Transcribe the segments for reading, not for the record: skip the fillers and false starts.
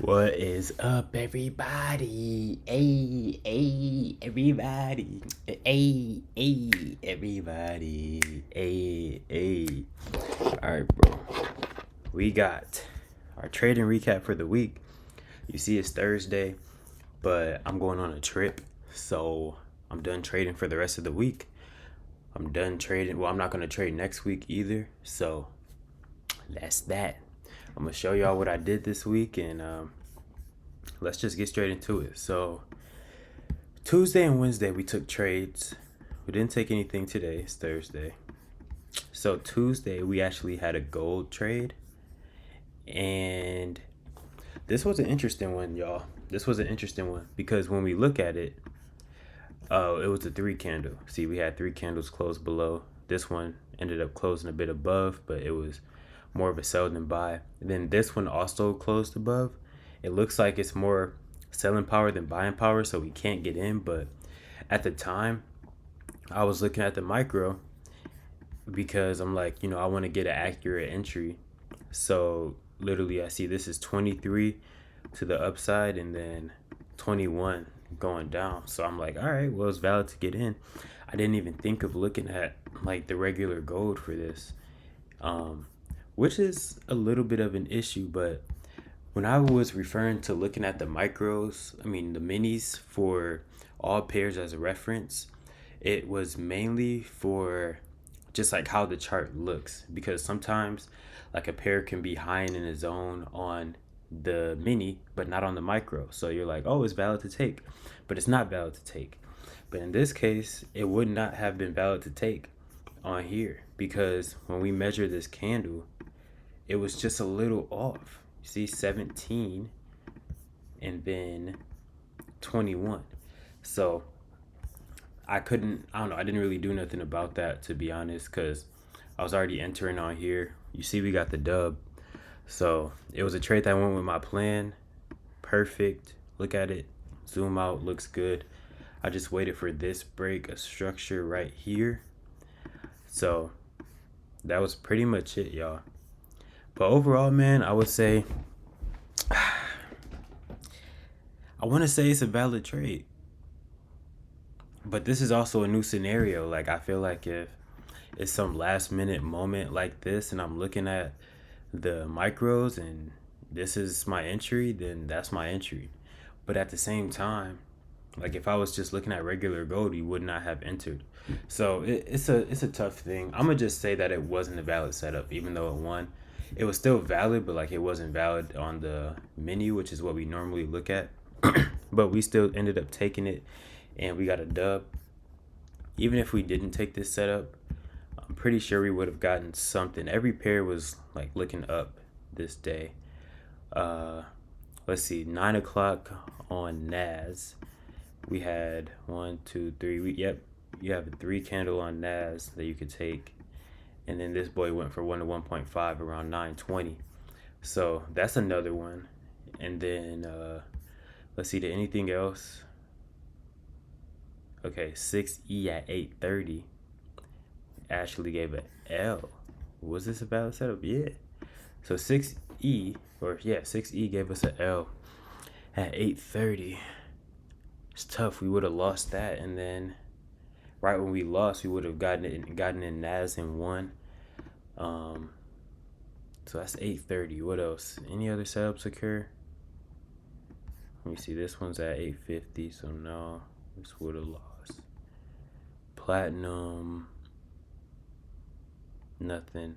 What is up, everybody? Hey, everybody. Hey, everybody. Hey. All right, bro. We got our trading recap for the week. You see, it's Thursday, but I'm going on a trip, so I'm done trading for the rest of the week. I'm done trading. Well, I'm not going to trade next week either, so that's that. I'm going to show y'all what I did this week, and let's just get straight into it. So Tuesday and Wednesday we took trades. We didn't take anything today. It's Thursday. So Tuesday we actually had a gold trade, and this was an interesting one, y'all. This was an interesting one because when we look at it, it was a 3 candle. See, we had 3 candles closed below. This one ended up closing a bit above, but it was more of a sell than buy. And then this one also closed above. It looks like it's more selling power than buying power, so we can't get in. But at the time, I was looking at the micro because I'm like, I want to get an accurate entry. So literally, I see this is 23 to the upside and then 21 going down. So I'm like, all right, well, it's valid to get in. I didn't even think of looking at like the regular gold for this, which is a little bit of an issue. But when I was referring to looking at the micros, I mean the minis for all pairs as a reference, it was mainly for just like how the chart looks, because sometimes like a pair can be high in a zone on the mini but not on the micro, so you're like, oh, it's valid to take, but it's not valid to take. But in this case, it would not have been valid to take on here because when we measure this candle, it was just a little off. You see 17 and then 21. So I don't know, I didn't really do nothing about that, to be honest, because I was already entering on here. You see, we got the dub. So it was a trade that went with my plan. Perfect. Look at it. Zoom out. Looks good. I just waited for this break, a structure right here. So that was pretty much it, y'all. But overall, man, I would say, I want to say it's a valid trade. But this is also a new scenario. Like, I feel like if it's some last minute moment like this and I'm looking at the micros and this is my entry, then that's my entry. But at the same time, like if I was just looking at regular gold, you would not have entered. So it's a tough thing. I'm gonna just say that it wasn't a valid setup, even though it won. It was still valid, but like it wasn't valid on the menu, which is what we normally look at. But we still ended up taking it, and we got a dub. Even if we didn't take this setup, I'm pretty sure we would have gotten something. Every pair was like looking up this day. Let's see, 9 o'clock on NAS. We had 1, 2, 3. You have a 3 candle on NAS that you could take, and then this boy went for 1 to 1.5 around 9:20. So that's another one. And then let's see, did anything else? Okay, 6E at 8:30 actually gave a L. Was this a valid setup? Yeah. So 6E gave us a L at 8:30. It's tough. We would have lost that, and then right when we lost, we would have gotten in NAS and won. So that's 8:30. What else? Any other setups occur? Let me see. This one's at 8:50, so no, this would have lost. Platinum. Nothing.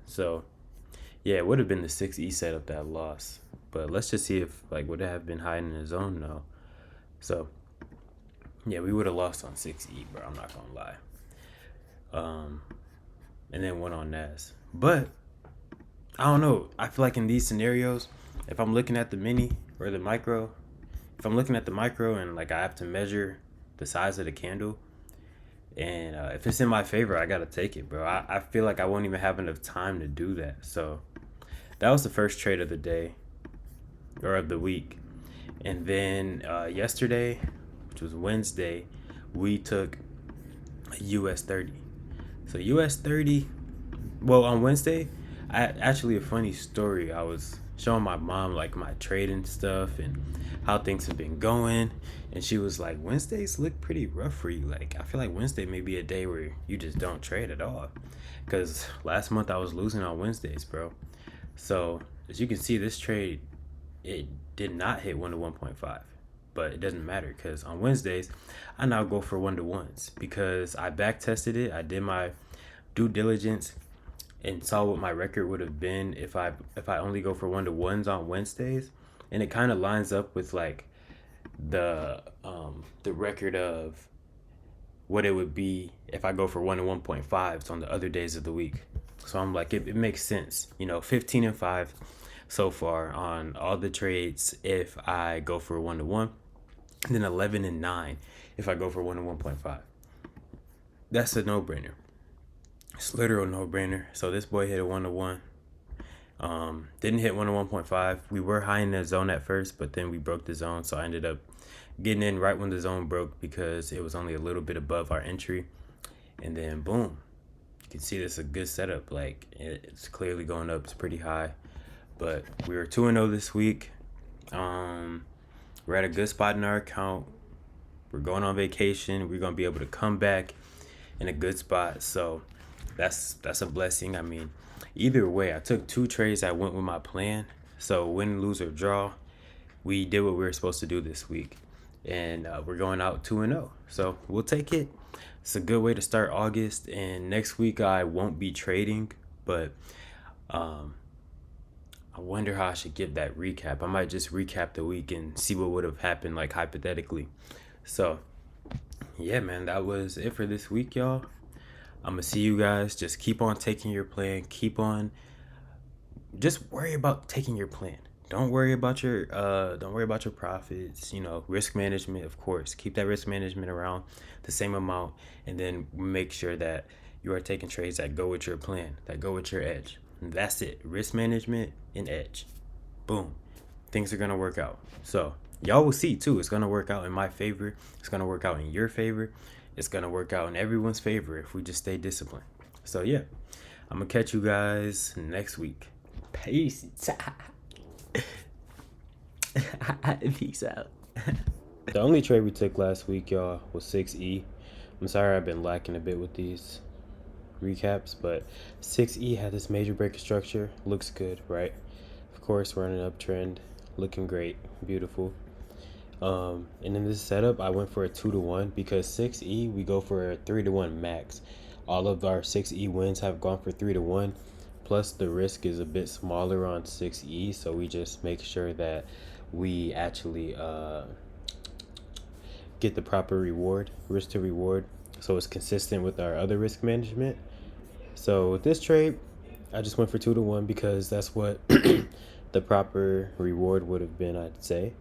So yeah, it would have been the 6E setup that lost. But let's just see if like would it have been hiding in the zone? No. So yeah, we would have lost on 6E, bro. I'm not gonna lie. And then one on NAS. But I don't know. I feel like in these scenarios, if I'm looking at the mini or the micro, if I'm looking at the micro and like I have to measure the size of the candle, and if it's in my favor, I gotta take it, bro. I feel like I won't even have enough time to do that. So that was the first trade of the day or of the week. And then yesterday, which was Wednesday, we took US 30. So US 30, well, on Wednesday, a funny story. I was showing my mom like my trading stuff and how things have been going. And she was like, Wednesdays look pretty rough for you. Like, I feel like Wednesday may be a day where you just don't trade at all. Because last month I was losing on Wednesdays, bro. So, as you can see, this trade, it did not hit 1 to 1.5. But it doesn't matter because on Wednesdays, I now go for 1 to 1s because I back tested it. I did my due diligence and saw what my record would have been if I only go for 1 to 1s on Wednesdays, and it kind of lines up with like the record of what it would be if I go for 1 to 1.5s on the other days of the week. So I'm like, it makes sense, 15 and 5 so far on all the trades if I go for 1 to 1, and then 11 and 9 if I go for 1 to 1.5. That's a no-brainer. It's literal no-brainer. So this boy hit a 1 to 1. Didn't hit 1 to 1.5. We were high in the zone at first, but then we broke the zone, so I ended up getting in right when the zone broke because it was only a little bit above our entry. And then boom, you can see this is a good setup. Like, it's clearly going up. It's pretty high. But we were 2-0 this week. We're at a good spot in our account. We're going on vacation. We're going to be able to come back in a good spot. So that's a blessing. I mean, either way, I took 2 trades that went with my plan. So win, lose, or draw, we did what we were supposed to do this week. And we're going out 2-0. So we'll take it. It's a good way to start August. And next week I won't be trading, but I wonder how I should give that recap. I might just recap the week and see what would have happened, like hypothetically. So yeah, man, that was it for this week, y'all. I'm gonna see you guys. Just keep on taking your plan. Just worry about taking your plan. Don't worry about your profits. Risk management, of course. Keep that risk management around the same amount, and then make sure that you are taking trades that go with your plan, that go with your edge. And that's it. Risk management and edge. Boom. Things are gonna work out. So y'all will see too. It's gonna work out in my favor. It's gonna work out in your favor. It's gonna work out in everyone's favor if we just stay disciplined. So yeah, I'm gonna catch you guys next week. Peace. Peace out. The only trade we took last week, y'all, was 6E. I'm sorry I've been lacking a bit with these recaps, but 6E had this major break of structure. Looks good, right? Of course, we're on an uptrend. Looking great. Beautiful. And in this setup, I went for a 2 to 1 because 6E, we go for a 3 to 1 max. All of our 6E wins have gone for 3 to 1. Plus, the risk is a bit smaller on 6E, so we just make sure that we actually get the proper reward, risk to reward, so it's consistent with our other risk management. So with this trade, I just went for 2 to 1 because that's what the proper reward would have been, I'd say.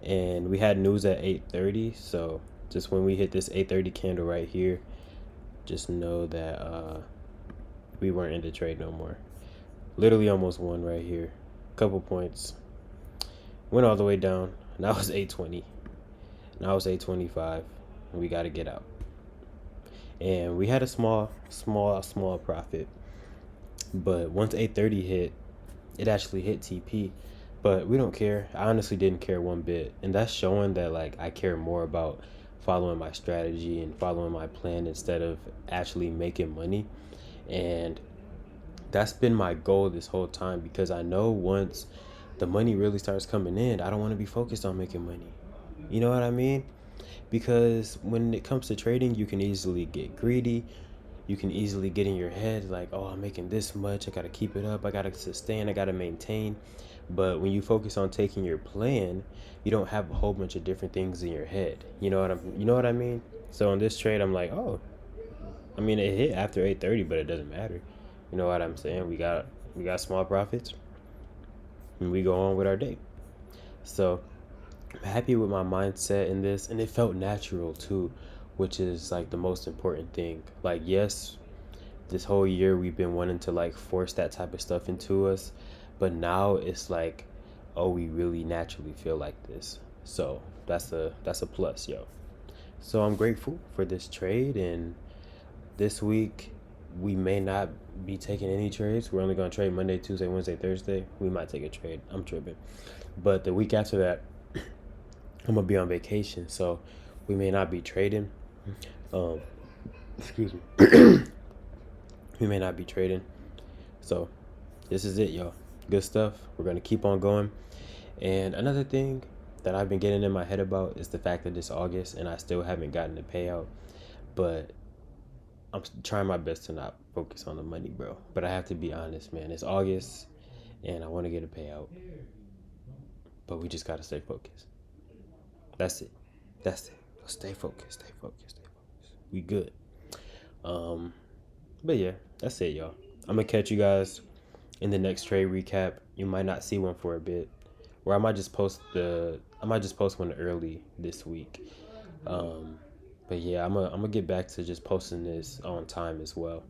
And we had news at 8:30, so just when we hit this 8:30 candle right here, just know that we weren't in the trade no more. Literally almost won right here. Couple points. Went all the way down. Now it's 8:20. Now it's 8:25, and we got to get out. And we had a small profit, but once 8:30 hit, it actually hit TP. But we don't care. I honestly didn't care one bit, and that's showing that like I care more about following my strategy and following my plan instead of actually making money. And that's been my goal this whole time, because I know once the money really starts coming in, I don't want to be focused on making money. You know what I mean? Because when it comes to trading, you can easily get greedy. You can easily get in your head like, oh, I'm making this much, I gotta keep it up, I gotta sustain, I gotta maintain. But when you focus on taking your plan, you don't have a whole bunch of different things in your head. You know what I mean? So on this trade, I'm like, oh, I mean, it hit after 8:30, but it doesn't matter. You know what I'm saying? We got small profits, and we go on with our day. So I'm happy with my mindset in this, and it felt natural too, which is like the most important thing. Like, yes, this whole year we've been wanting to like force that type of stuff into us, but now it's like, oh, we really naturally feel like this. So that's a plus, yo. So I'm grateful for this trade, and this week we may not be taking any trades. We're only going to trade Monday, Tuesday, Wednesday, Thursday. We might take a trade. I'm tripping. But the week after that, I'm going to be on vacation. So we may not be trading. Excuse me. We may not be trading. So this is it, y'all. Good stuff. We're going to keep on going. And another thing that I've been getting in my head about is the fact that it's August and I still haven't gotten a payout. But I'm trying my best to not focus on the money, bro. But I have to be honest, man. It's August, and I want to get a payout. But we just got to stay focused. That's it. Stay focused, stay focused, stay focused. We good. But yeah, that's it, y'all. I'm going to catch you guys in the next trade recap. You might not see one for a bit. Or I might just post one early this week. But yeah, I'm gonna get back to just posting this on time as well.